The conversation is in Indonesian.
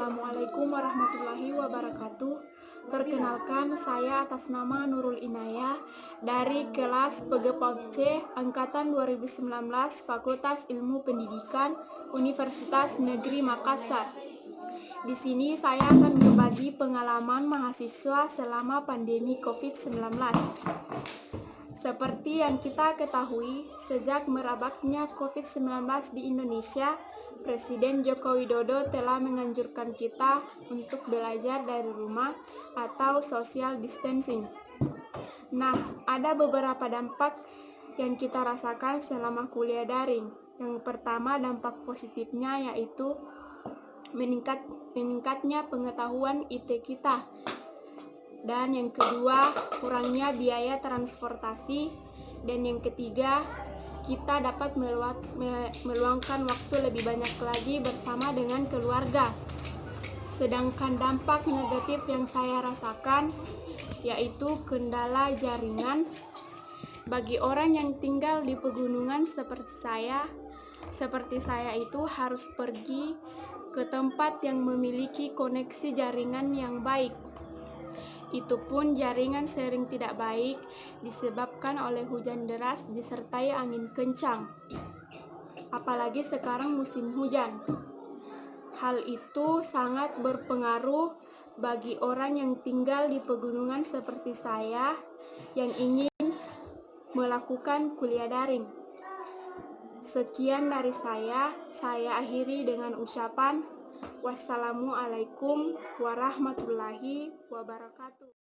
Assalamualaikum warahmatullahi wabarakatuh. Perkenalkan, saya atas nama Nurul Inayah dari kelas PGPOC Angkatan 2019 Fakultas Ilmu Pendidikan Universitas Negeri Makassar. Di sini saya akan berbagi pengalaman mahasiswa selama pandemi COVID-19. Seperti yang kita ketahui, sejak merebaknya COVID-19 di Indonesia, Presiden Joko Widodo telah menganjurkan kita untuk belajar dari rumah atau social distancing. Nah, ada beberapa dampak yang kita rasakan selama kuliah daring. Yang pertama, dampak positifnya yaitu meningkatnya pengetahuan IT kita. Dan yang kedua, kurangnya biaya transportasi. Dan yang ketiga, kita dapat meluangkan waktu lebih banyak lagi bersama dengan keluarga. Sedangkan dampak negatif yang saya rasakan yaitu kendala jaringan. Bagi orang yang tinggal di pegunungan seperti saya itu harus pergi ke tempat yang memiliki koneksi jaringan yang baik. Itu pun jaringan sering tidak baik disebabkan oleh hujan deras disertai angin kencang. Apalagi sekarang musim hujan. Hal itu sangat berpengaruh bagi orang yang tinggal di pegunungan seperti saya yang ingin melakukan kuliah daring. Sekian dari saya akhiri dengan ucapan wassalamualaikum warahmatullahi wabarakatuh.